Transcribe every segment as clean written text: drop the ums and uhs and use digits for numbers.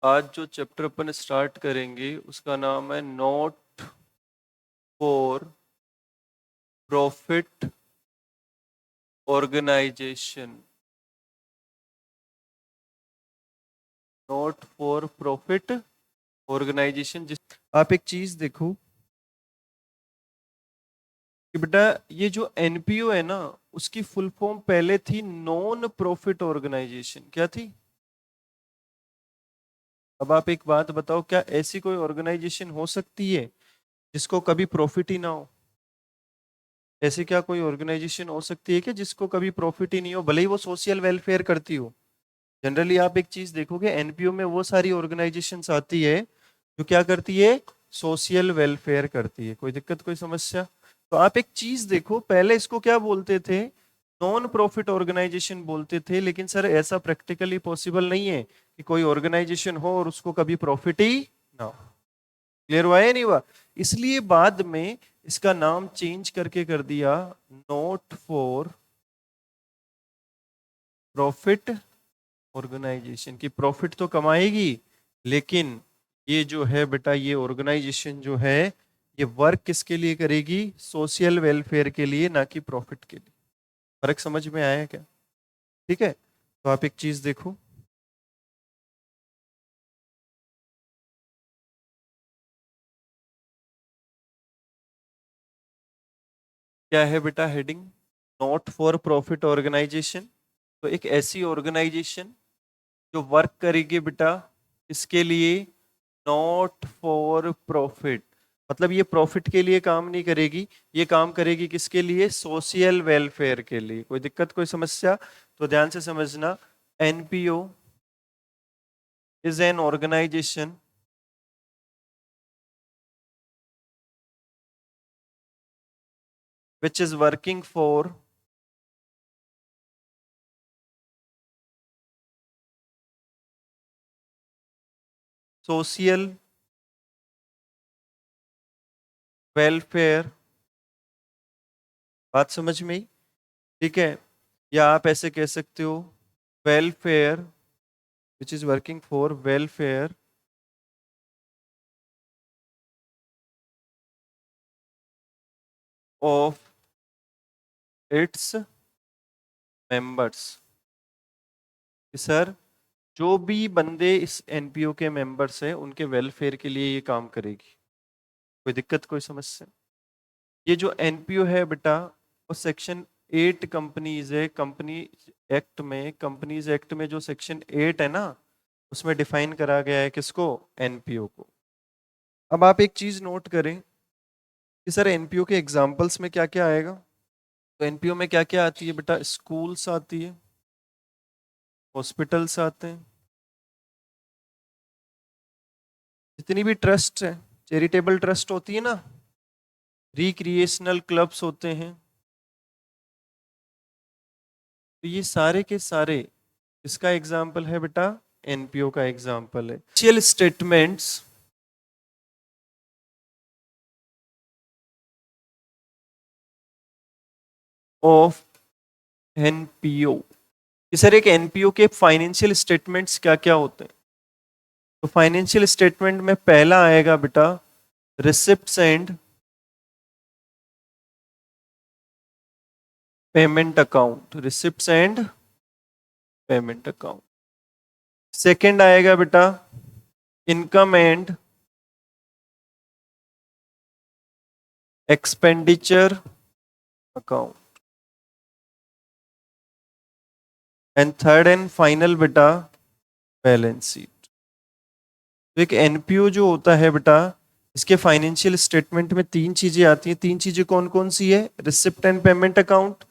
आज जो चैप्टर अपन स्टार्ट करेंगे उसका नाम है not for profit organisation. Not for profit organisation. जिस आप एक चीज देखो कि बेटा ये जो एनपीओ है ना उसकी फुल फॉर्म पहले थी नॉन प्रॉफिट ऑर्गेनाइजेशन। क्या थी? अब आप एक बात बताओ, क्या ऐसी कोई ऑर्गेनाइजेशन हो सकती है जिसको कभी प्रॉफिट ही ना हो? ऐसी क्या कोई ऑर्गेनाइजेशन हो सकती है कि जिसको कभी प्रॉफिट ही नहीं हो, भले ही वो सोशल वेलफेयर करती हो? जनरली आप एक चीज देखोगे, एनपीओ में वो सारी ऑर्गेनाइजेशंस आती है जो क्या करती है, सोशल वेलफेयर करती है। कोई दिक्कत, कोई समस्या? तो आप एक चीज देखो, पहले इसको क्या बोलते थे? नॉन प्रॉफिट ऑर्गेनाइजेशन बोलते थे। लेकिन सर ऐसा प्रैक्टिकली पॉसिबल नहीं है कि कोई ऑर्गेनाइजेशन हो और उसको कभी प्रॉफिट ही ना हो। क्लियर हुआ या नहीं हुआ? इसलिए बाद में इसका नाम चेंज करके कर दिया नोट फॉर प्रॉफिट ऑर्गेनाइजेशन। की प्रॉफिट तो कमाएगी, लेकिन ये जो है बेटा, ये ऑर्गेनाइजेशन जो है ये वर्क किसके लिए करेगी? सोशल वेलफेयर के लिए, ना कि प्रॉफिट के लिए। फर्क समझ में आया क्या? ठीक है, तो आप एक चीज देखो, क्या है बेटा heading? Not for profit organisation. तो एक ऐसी ऑर्गेनाइजेशन जो वर्क करेगी बेटा इसके लिए, नॉट फॉर प्रॉफिट। मतलब ये प्रॉफिट के लिए काम नहीं करेगी, ये काम करेगी किसके लिए? सोशल वेलफेयर के लिए। कोई दिक्कत, कोई समस्या? तो ध्यान से समझना, NPO is an organisation which is working for social welfare. बात समझ में आई? ठीक है, या आप ऐसे कह सकते हो, welfare which is working for welfare of its members. Sir जो भी बंदे इस एनपीओ के मेंबर्स हैं उनके वेलफेयर के लिए ये काम करेगी। कोई दिक्कत, कोई समस्या? ये जो एनपीओ है बेटा, वो सेक्शन 8 कंपनीज है। कंपनी एक्ट में, कंपनीज एक्ट में जो सेक्शन 8 है ना, उसमें डिफाइन करा गया है किसको? एनपीओ को। अब आप एक चीज नोट करें कि सर एनपीओ के एग्जाम्पल्स में क्या क्या आएगा। तो एनपीओ में क्या क्या आती है बेटा? स्कूल्स आती है, हॉस्पिटल्स आते हैं, जितनी भी ट्रस्ट है, चैरिटेबल ट्रस्ट होती है ना, रिक्रिएशनल क्लब्स होते हैं, तो ये सारे के सारे इसका एग्जाम्पल है बेटा, एनपीओ का एग्जाम्पल है। Financial statements of NPO. Sir एक एनपीओ के फाइनेंशियल स्टेटमेंट्स क्या क्या होते हैं? तो फाइनेंशियल स्टेटमेंट में पहला आएगा बेटा receipts and payment account. Receipts and payment account. Second आएगा बेटा income and expenditure account. And third and final बेटा बैलेंस शीट। तो एक एनपीओ जो होता है बेटा, इसके फाइनेंशियल स्टेटमेंट में तीन चीजें आती हैं। तीन चीजें कौन कौन सी है? Receipt and payment account,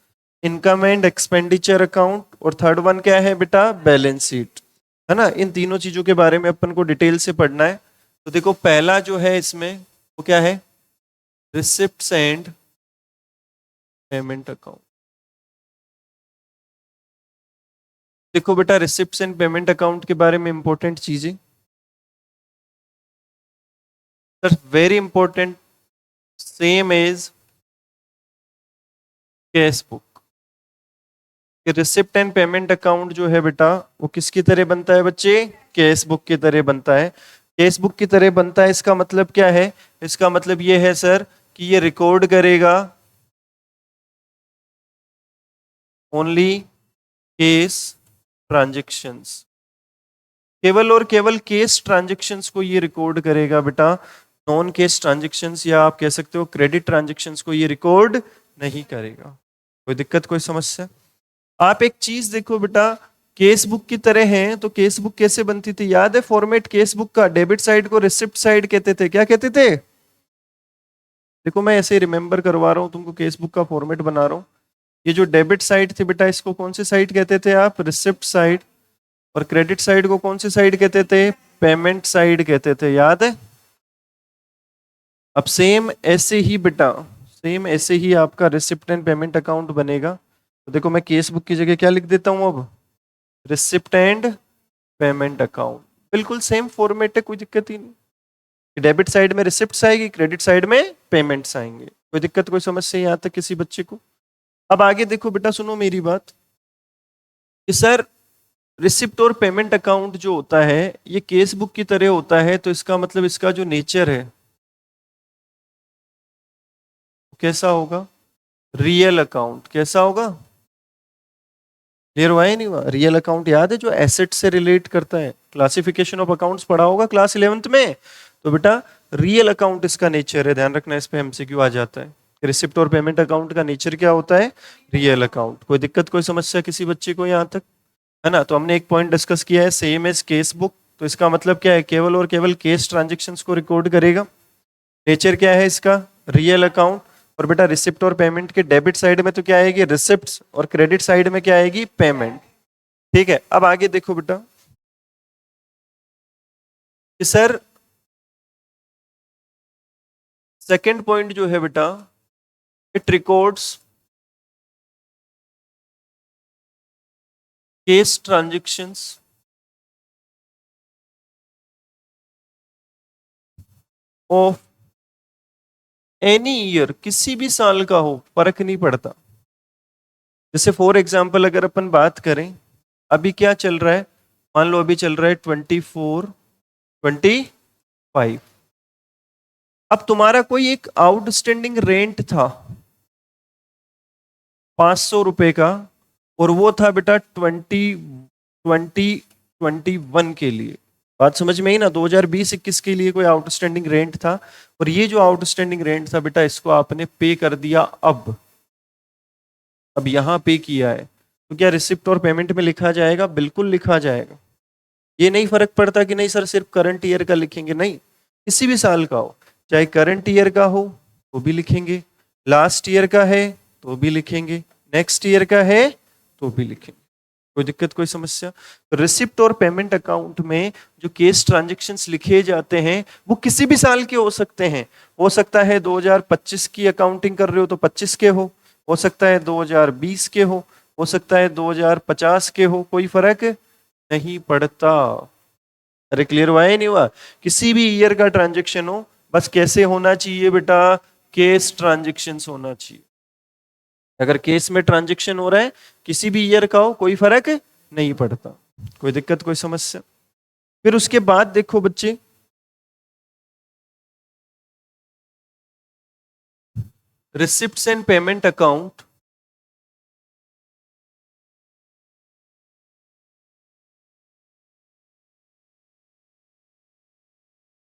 income and expenditure account, और थर्ड वन क्या है बेटा? Balance sheet. है ना? इन तीनों चीजों के बारे में अपन को डिटेल से पढ़ना है। तो देखो पहला जो है इसमें, वो क्या है? Receipt and payment account. देखो बेटा, रिसिप्ट एंड पेमेंट अकाउंट के बारे में इंपॉर्टेंट चीजें, sir very important, same as cash book. कि रिसिप्ट एंड पेमेंट अकाउंट जो है बेटा वो किसकी तरह बनता है बच्चे? केस बुक की तरह बनता है। केस बुक की तरह बनता है, इसका मतलब क्या है? इसका मतलब ये है सर कि ये रिकॉर्ड करेगा ओनली केस ट्रांजेक्शंस, केवल और केवल केस ट्रांजेक्शन्स को ये रिकॉर्ड करेगा बेटा। नॉन केस ट्रांजेक्शन्स या आप कह सकते हो क्रेडिट ट्रांजेक्शन्स को ये रिकॉर्ड नहीं करेगा। कोई दिक्कत, कोई समस्या? आप एक चीज देखो बेटा, केस बुक की तरह है तो केस बुक कैसे बनती थी? याद है फॉर्मेट केस बुक का? डेबिट साइड को रिसिप्ट साइड कहते थे। क्या कहते थे? देखो मैं ऐसे ही रिमेंबर करवा रहा हूं तुमको, केस बुक का फॉर्मेट बना रहा हूं। ये जो डेबिट साइड थी बेटा, इसको कौन सी साइड कहते थे आप? Receipt side. और क्रेडिट साइड को कौन सी साइड कहते थे? पेमेंट साइड कहते थे। याद है? अब सेम ऐसे ही बेटा, सेम ऐसे ही आपका रिसिप्ट एंड पेमेंट अकाउंट बनेगा। तो देखो मैं केस बुक की जगह क्या लिख देता हूं अब? Receipt and payment account. बिल्कुल सेम फॉर्मेट है, कोई दिक्कत ही नहीं। डेबिट साइड में रिसिप्ट्स आएगी, क्रेडिट साइड में पेमेंट्स आएंगे। कोई दिक्कत, कोई समस्या यहाँ तक किसी बच्चे को? अब आगे देखो बेटा, सुनो मेरी बात कि सर रिसिप्ट और पेमेंट अकाउंट जो होता है ये केस बुक की तरह होता है, तो इसका मतलब इसका जो नेचर है कैसा होगा? Real account. कैसा होगा? क्लियर हुआ है नहीं हुआ? रियल अकाउंट याद है, जो एसेट से रिलेट करता है। क्लासिफिकेशन ऑफ अकाउंट्स पढ़ा होगा क्लास 11th में। तो बेटा रियल अकाउंट इसका नेचर है, ध्यान रखना, इस पे एमसीक्यू आ जाता है। रिसिप्ट और पेमेंट अकाउंट का नेचर क्या होता है? Real account. कोई दिक्कत, कोई समस्या किसी बच्चे को यहाँ तक? है ना? तो हमने एक पॉइंट डिस्कस किया है, सेम एज केस बुक। तो इसका मतलब क्या है? केवल और केवल केस ट्रांजेक्शन्स को रिकॉर्ड करेगा। नेचर क्या है इसका? Real account. और बेटा रिसिप्ट और पेमेंट के डेबिट साइड में तो क्या आएगी? रिसिप्ट्स। और क्रेडिट साइड में क्या आएगी? पेमेंट। ठीक है, अब आगे देखो बेटा कि सर सेकंड पॉइंट जो है बेटा, it records case transactions of any year, किसी भी साल का हो, फर्क नहीं पड़ता। जैसे फॉर एग्जाम्पल अगर अपन बात करें, अभी क्या चल रहा है? मान लो अभी चल रहा है 24, 25। अब तुम्हारा कोई एक आउटस्टैंडिंग रेंट था 500 रुपए का, और वो था बेटा 2021 के लिए। बात समझ में ही ना? 2020-21 के लिए कोई आउटस्टैंडिंग रेंट था, और ये जो आउटस्टैंडिंग रेंट था बेटा, इसको आपने पे कर दिया। अब यहां पे किया है तो क्या रिसिप्ट और पेमेंट में लिखा जाएगा? बिल्कुल लिखा जाएगा। ये नहीं फर्क पड़ता कि नहीं सर सिर्फ करंट ईयर का लिखेंगे, नहीं, किसी भी साल का हो, चाहे करंट ईयर का हो तो भी लिखेंगे, लास्ट ईयर का है तो भी लिखेंगे, नेक्स्ट ईयर का है तो भी लिखेंगे। कोई दिक्कत, कोई समस्या? तो रिसिप्ट और पेमेंट अकाउंट में जो केस ट्रांजेक्शन्स लिखे जाते हैं वो किसी भी साल के हो सकते हैं। हो सकता है 2025 की अकाउंटिंग कर रहे हो तो 25 के हो सकता है 2020 के हो सकता है 2050 के हो, कोई फर्क नहीं पड़ता। अरे क्लियर हुआ है नहीं हुआ? किसी भी ईयर का ट्रांजेक्शन हो, बस कैसे होना चाहिए बेटा? केस ट्रांजेक्शन्स होना चाहिए। अगर केस में ट्रांजेक्शन हो रहा है किसी भी ईयर का हो, कोई फर्क नहीं पड़ता। कोई दिक्कत, कोई समस्या? फिर उसके बाद देखो बच्चे, receipts and payment account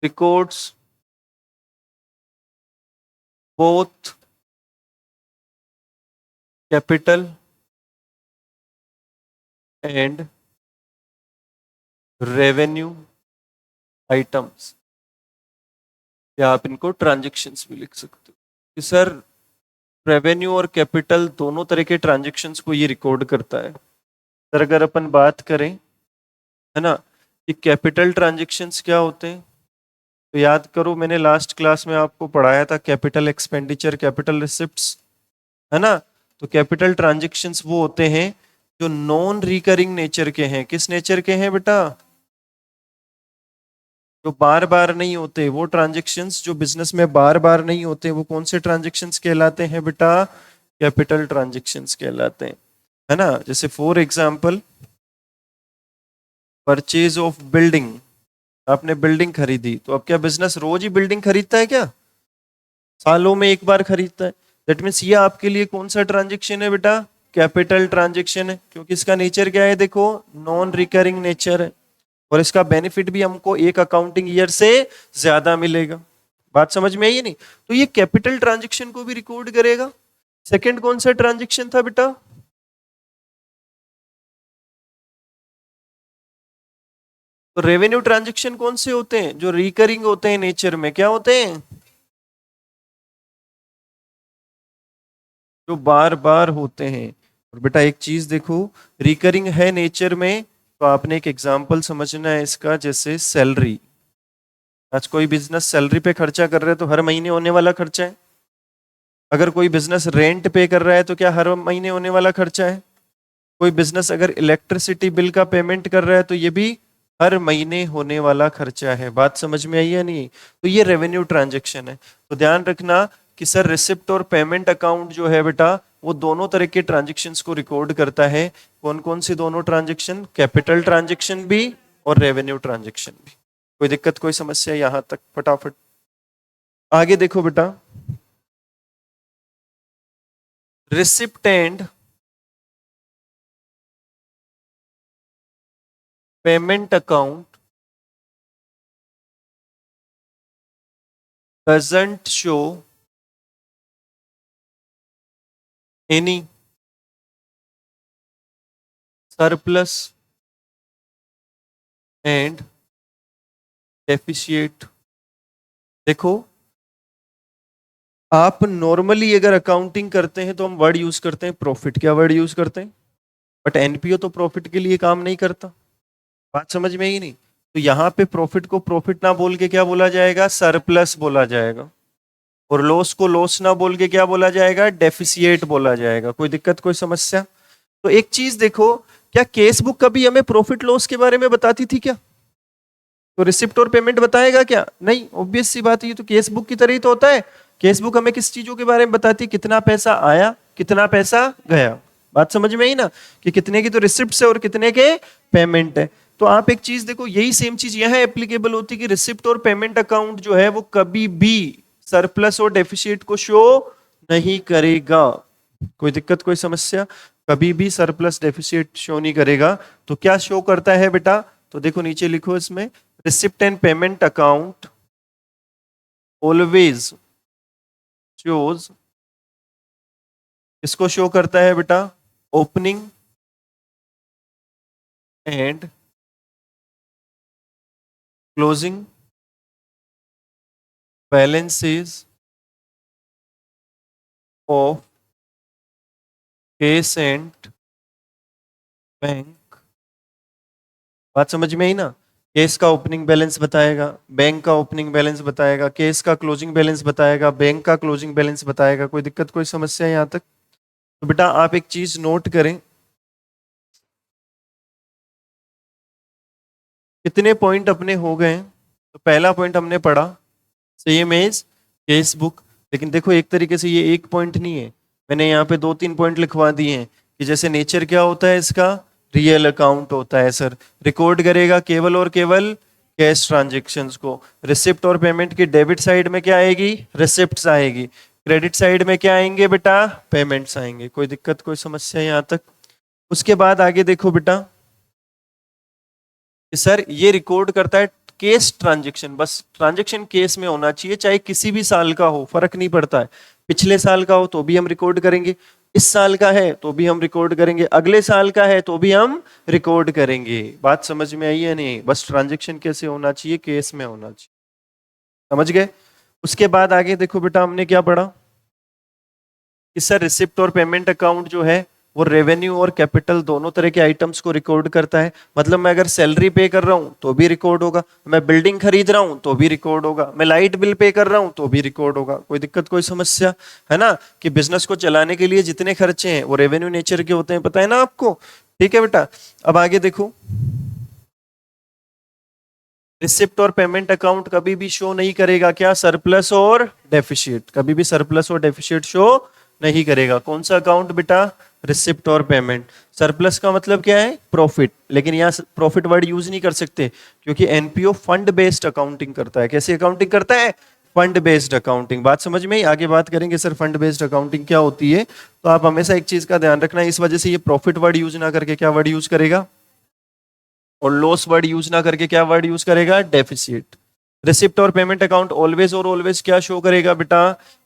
records both capital and revenue items, या आप इनको ट्रांजेक्शन्स भी लिख सकते हो कि सर रेवेन्यू और कैपिटल दोनों तरह के ट्रांजेक्शन्स को ये रिकॉर्ड करता है। सर अगर अपन बात करें, है ना, कि कैपिटल ट्रांजेक्शन्स क्या होते हैं, तो याद करो मैंने लास्ट क्लास में आपको पढ़ाया था कैपिटल एक्सपेंडिचर, कैपिटल रिसिप्ट्स, है ना। तो कैपिटल ट्रांजेक्शन्स वो होते हैं जो नॉन रिकरिंग नेचर के हैं। किस नेचर के हैं बेटा? जो बार बार नहीं होते। वो ट्रांजेक्शन्स जो बिजनेस में बार बार नहीं होते वो कौन से ट्रांजेक्शन्स कहलाते हैं बेटा? कैपिटल ट्रांजेक्शन्स कहलाते हैं। है ना। जैसे for example purchase of building, आपने बिल्डिंग खरीदी, तो अब क्या बिजनेस रोज ही बिल्डिंग खरीदता है क्या? सालों में एक बार खरीदता है। दैट मीन्स ये आपके लिए कौन सा ट्रांजेक्शन है बेटा? कैपिटल ट्रांजेक्शन है, क्योंकि इसका नेचर क्या है? देखो, नॉन रिकरिंग नेचर है, और इसका बेनिफिट भी हमको एक अकाउंटिंग ईयर से ज्यादा मिलेगा। बात समझ में आई नहीं? तो ये कैपिटल ट्रांजेक्शन को भी रिकॉर्ड करेगा। सेकंड कौन सा ट्रांजेक्शन था बेटा? तो रेवेन्यू ट्रांजेक्शन कौन से होते हैं? जो रिकरिंग होते हैं नेचर में। क्या होते हैं? जो बार बार होते हैं। और बेटा एक चीज देखो, रिकरिंग है नेचर में, तो आपने एक एग्जांपल समझना है इसका, जैसे सैलरी। आज कोई बिजनेस सैलरी पे खर्चा कर रहा है तो हर महीने होने वाला खर्चा है। अगर कोई बिजनेस रेंट पे कर रहा है तो क्या हर महीने होने वाला खर्चा है? कोई बिजनेस अगर इलेक्ट्रिसिटी बिल का पेमेंट कर रहा है तो ये भी हर महीने होने वाला खर्चा है। बात समझ में आई या नहीं? तो ये रेवेन्यू ट्रांजैक्शन है। तो ध्यान रखना कि सर रिसिप्ट और पेमेंट अकाउंट जो है बेटा, वो दोनों तरह के ट्रांजेक्शन्स को रिकॉर्ड करता है। कौन कौन सी दोनों ट्रांजेक्शन? कैपिटल ट्रांजेक्शन भी और रेवेन्यू ट्रांजेक्शन भी। कोई दिक्कत, कोई समस्या यहां तक? फटाफट आगे देखो बेटा। Receipt and payment account doesn't show any surplus and deficit। देखो, आप नॉर्मली अगर अकाउंटिंग करते हैं तो हम वर्ड यूज करते हैं प्रॉफिट। क्या वर्ड यूज करते हैं? बट एनपीओ तो प्रॉफिट के लिए काम नहीं करता। बात समझ में ही नहीं? तो यहाँ पे प्रॉफिट को प्रॉफिट ना बोल के क्या बोला जाएगा? सरप्लस बोला जाएगा। और लॉस को लॉस ना बोल के क्या बोला जाएगा? डेफिसिएट बोला जाएगा। कोई दिक्कत, कोई समस्या? तो एक चीज देखो, क्या केस बुक कभी हमें प्रॉफिट लॉस के बारे में बताती थी क्या? तो रिसिप्ट और पेमेंट बताएगा क्या? नहीं, ऑब्वियस सी बात है, ये तो केस बुक की तरह ही तो होता है। केस बुक हमें किस चीजों के बारे में बताती है? कितना पैसा आया, कितना पैसा गया। बात समझ में आई ना? कि कितने की तो रिसिप्ट है और कितने के पेमेंट है। तो आप एक चीज देखो, यही सेम चीज यहां एप्लीकेबल होती है कि रिसिप्ट और पेमेंट अकाउंट जो है वो कभी भी सरप्लस और डेफिसिट को शो नहीं करेगा। कोई दिक्कत, कोई समस्या? कभी भी सरप्लस डेफिसिट शो नहीं करेगा। तो क्या शो करता है बेटा? तो देखो नीचे लिखो इसमें, receipt and payment account always shows, इसको शो करता है बेटा? Opening and closing balances of case and bank. बात समझ में आई ना? केस का ओपनिंग बैलेंस बताएगा, बैंक का ओपनिंग बैलेंस बताएगा, केस का क्लोजिंग बैलेंस बताएगा, बैंक का क्लोजिंग बैलेंस बताएगा। कोई दिक्कत, कोई समस्या यहां तक? तो बेटा आप एक चीज नोट करें, कितने पॉइंट अपने हो गए? तो पहला पॉइंट हमने पढ़ा, सेम एज केस बुक। लेकिन देखो एक तरीके से ये एक पॉइंट नहीं है, मैंने यहाँ पे दो तीन पॉइंट लिखवा दिए हैं कि जैसे नेचर क्या होता है इसका? रियल अकाउंट होता है सर। रिकॉर्ड करेगा केवल और केवल कैश ट्रांजेक्शन्स को। रिसिप्ट और पेमेंट की डेबिट साइड में क्या आएगी? रिसिप्ट्स आएगी। क्रेडिट साइड में क्या आएंगे बेटा? पेमेंट्स आएंगे। कोई दिक्कत, कोई समस्या यहाँ तक? उसके बाद आगे देखो बेटा कि सर ये रिकॉर्ड करता है केस ट्रांजेक्शन। बस ट्रांजेक्शन केस में होना चाहिए, चाहे किसी भी साल का हो, फर्क नहीं पड़ता है। पिछले साल का हो तो भी हम रिकॉर्ड करेंगे, इस साल का है तो भी हम रिकॉर्ड करेंगे, अगले साल का है तो भी हम रिकॉर्ड करेंगे। बात समझ में आई है नहीं? बस ट्रांजेक्शन कैसे होना चाहिए? केस में होना चाहिए। समझ गए? उसके बाद आगे देखो बेटा, हमने क्या पढ़ा कि सर रिसिप्ट और पेमेंट अकाउंट जो है वो रेवेन्यू और कैपिटल दोनों तरह के आइटम्स को रिकॉर्ड करता है। मतलब मैं अगर सैलरी पे कर रहा हूं तो भी रिकॉर्ड होगा, मैं बिल्डिंग खरीद रहा हूं तो भी रिकॉर्ड होगा, मैं लाइट बिल पे कर रहा हूं तो भी रिकॉर्ड होगा। कोई दिक्कत, कोई समस्या है ना? कि बिजनेस को चलाने के लिए जितने खर्चे हैं वो रेवेन्यू नेचर के होते हैं, पता है ना आपको? ठीक है बेटा। अब आगे देखो, रिसिप्ट और पेमेंट अकाउंट कभी भी शो नहीं करेगा क्या? सरप्लस और डेफिसिट। कभी भी सरप्लस और डेफिसिट शो नहीं करेगा। कौन सा अकाउंट बेटा? रिसिप्ट और पेमेंट। सरप्लस का मतलब क्या है? प्रॉफिट। लेकिन यहाँ प्रॉफिट वर्ड यूज नहीं कर सकते क्योंकि एनपीओ फंड बेस्ड अकाउंटिंग करता है। कैसे अकाउंटिंग करता है? Fund based accounting. बात समझ में ही? आगे बात करेंगे सर फंड बेस्ड अकाउंटिंग क्या होती है। तो आप हमेशा एक चीज का ध्यान रखना, इस वजह से ये प्रॉफिट वर्ड यूज ना करके क्या वर्ड यूज करेगा? और लॉस वर्ड यूज ना करके क्या वर्ड यूज करेगा? डेफिसिट। रिसिप्ट और पेमेंट अकाउंट ऑलवेज और ऑलवेज क्या शो करेगा बेटा?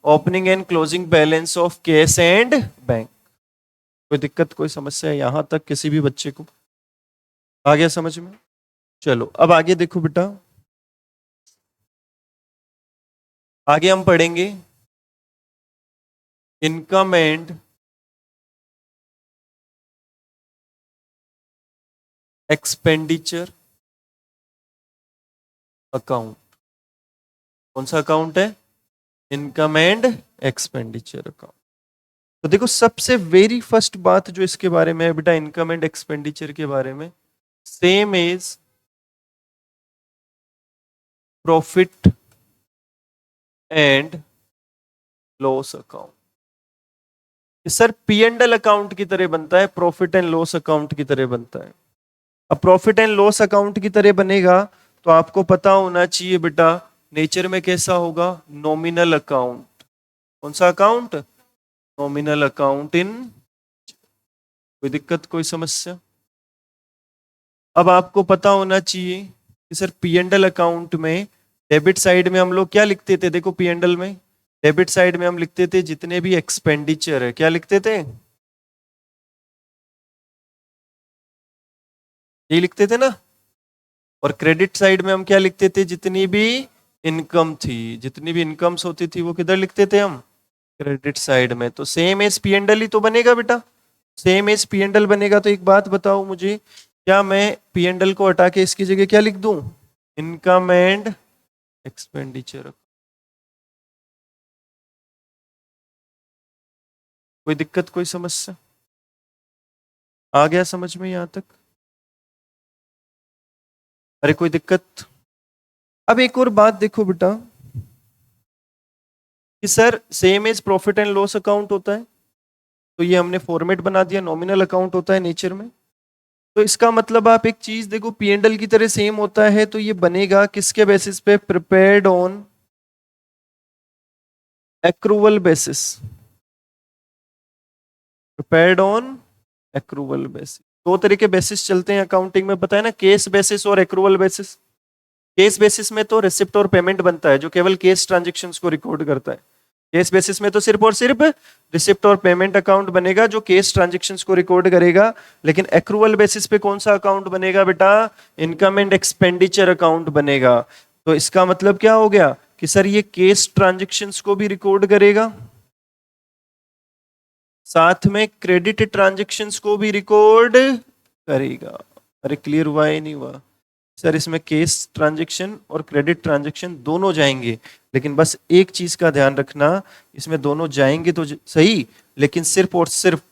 Opening and closing balance of cash and bank. कोई दिक्कत, कोई समस्या है यहां तक किसी भी बच्चे को? आ गया समझ में? चलो अब आगे देखो बेटा, आगे हम पढ़ेंगे इनकम एंड एक्सपेंडिचर अकाउंट। कौन सा अकाउंट है? Income and expenditure account. तो देखो सबसे वेरी फर्स्ट बात जो इसके बारे में है बेटा, इनकम एंड एक्सपेंडिचर के बारे में, same is profit and loss account. Sir P and L account की तरह बनता है, प्रॉफिट एंड लॉस अकाउंट की तरह बनता है। अब प्रॉफिट एंड लॉस अकाउंट की तरह बनेगा तो आपको पता होना चाहिए बेटा नेचर में कैसा होगा? Nominal account. कौन सा अकाउंट? Nominal account in. कोई दिक्कत, कोई समस्या? अब आपको पता होना चाहिए कि sir P and L account में डेबिट साइड में हम लोग क्या लिखते थे? देखो पी एंड एल में डेबिट साइड में हम लिखते थे जितने भी एक्सपेंडिचर है, क्या लिखते थे? यही लिखते थे ना। और क्रेडिट साइड में हम क्या लिखते थे? जितनी भी इनकम थी, जितनी भी इनकम्स होती थी वो किधर लिखते थे हम? क्रेडिट साइड में। तो same as P and L ही तो बनेगा बेटा, same as P and L बनेगा। तो एक बात बताओ मुझे, क्या मैं पी एंड एल को हटा के इसकी जगह क्या लिख दूं? Income and expenditure. कोई दिक्कत, कोई समस्या? आ गया समझ में यहां तक? अरे कोई दिक्कत? अब एक और बात देखो बेटा कि sir same as profit and loss account होता है, तो ये हमने फॉर्मेट बना दिया, नॉमिनल अकाउंट होता है नेचर में। तो इसका मतलब आप एक चीज देखो, पी एंड एल की तरह सेम होता है तो ये बनेगा किसके बेसिस पे? Prepared on accrual basis. Prepared on accrual basis. दो तरह के बेसिस चलते हैं अकाउंटिंग में, पता है ना, केस बेसिस और एक्रूवल बेसिस। केस बेसिस में तो रिसिप्ट और पेमेंट बनता है जो केवल केस ट्रांजेक्शन्स को रिकॉर्ड करता है। केस बेसिस में तो सिर्फ और सिर्फ रिसिप्ट और पेमेंट अकाउंट बनेगा जो केस ट्रांजेक्शन्स को रिकॉर्ड करेगा। लेकिन एक्रूवल बेसिस पे कौन सा अकाउंट बनेगा बेटा? इनकम एंड एक्सपेंडिचर अकाउंट बनेगा। तो इसका मतलब क्या हो गया कि सर ये केस ट्रांजेक्शन्स को भी रिकॉर्ड करेगा, साथ में क्रेडिट ट्रांजेक्शन्स को भी रिकॉर्ड करेगा। अरे क्लियर हुआ है नहीं हुआ? सर इसमें केस ट्रांजैक्शन और क्रेडिट ट्रांजैक्शन दोनों जाएंगे, लेकिन बस एक चीज का ध्यान रखना, इसमें दोनों जाएंगे तो सही, लेकिन सिर्फ और सिर्फ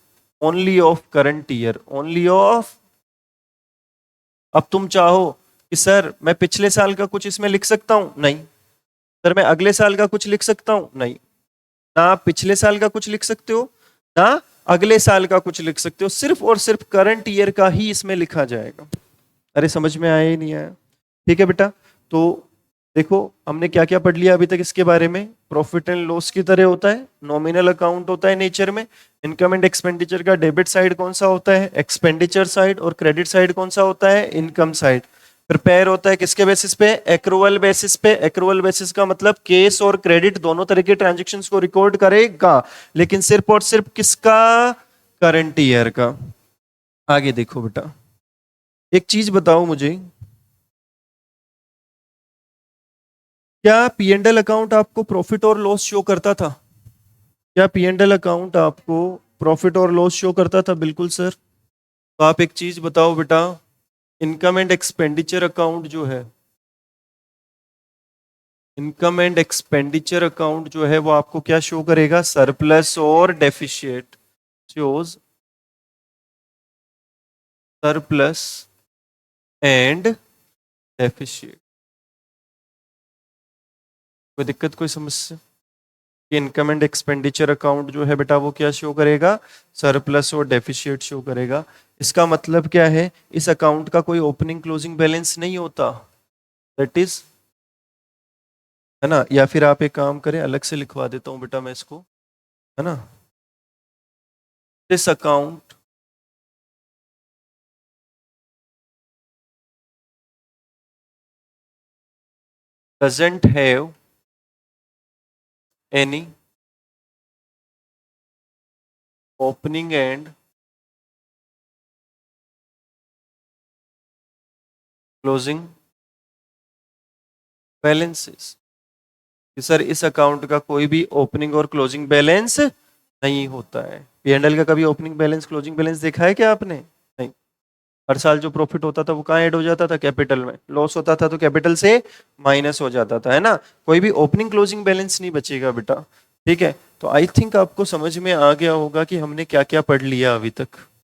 only of current year, only of. अब तुम चाहो कि सर मैं पिछले साल का कुछ इसमें लिख सकता हूं? नहीं। सर मैं अगले साल का कुछ लिख सकता हूं? नहीं। ना आप पिछले साल का कुछ लिख सकते हो, ना अगले साल का कुछ लिख सकते हो, सिर्फ और सिर्फ करंट ईयर का ही इसमें लिखा जाएगा। अरे समझ में आया ही नहीं आया? ठीक है बेटा। तो देखो हमने क्या क्या पढ़ लिया अभी तक इसके बारे में। प्रॉफिट एंड लॉस की तरह होता है, नॉमिनल अकाउंट होता है नेचर में। इनकम एंड एक्सपेंडिचर का डेबिट साइड कौन सा होता है? Expenditure side. और क्रेडिट साइड कौन सा होता है? Income side. प्रिपेयर होता है किसके बेसिस पे? एक्रूवल बेसिस पे। एक्रूवल बेसिस का मतलब केस और क्रेडिट दोनों तरह के ट्रांजेक्शन्स को रिकॉर्ड करेगा, लेकिन सिर्फ और सिर्फ किसका? करंट ईयर का। आगे देखो बेटा, एक चीज बताओ मुझे, क्या पी एंड एल अकाउंट आपको प्रॉफिट और लॉस शो करता था? क्या पी एंड एल अकाउंट आपको प्रॉफिट और लॉस शो करता था? बिल्कुल सर। तो आप एक चीज बताओ बेटा, इनकम एंड एक्सपेंडिचर अकाउंट जो है, इनकम एंड एक्सपेंडिचर अकाउंट जो है वो आपको क्या शो करेगा? सरप्लस और deficit. Shows surplus and deficit. कोई दिक्कत, कोई समस्या? इनकम एंड एक्सपेंडिचर अकाउंट जो है बेटा वो क्या शो करेगा, सरप्लस और डेफिशिएट शो करेगा। इसका मतलब क्या है, इस अकाउंट का कोई ओपनिंग क्लोजिंग बैलेंस नहीं होता, दैट इज, है ना। या फिर आप एक काम करें, अलग से लिखवा देता हूं बेटा मैं इसको, है ना। This account doesn't have any opening and closing balances। कि सर इस अकाउंट का कोई भी ओपनिंग और क्लोजिंग बैलेंस नहीं होता है। P&L का कभी ओपनिंग बैलेंस क्लोजिंग बैलेंस देखा है क्या आपने? नहीं। हर साल जो प्रॉफिट होता था वो कहाँ ऐड हो जाता था, कैपिटल में। लॉस होता था तो कैपिटल से माइनस हो जाता था, है ना। कोई भी ओपनिंग क्लोजिंग बैलेंस नहीं बचेगा बेटा, ठीक है। तो आई थिंक आपको समझ में आ गया होगा कि हमने क्या क्या पढ़ लिया अभी तक।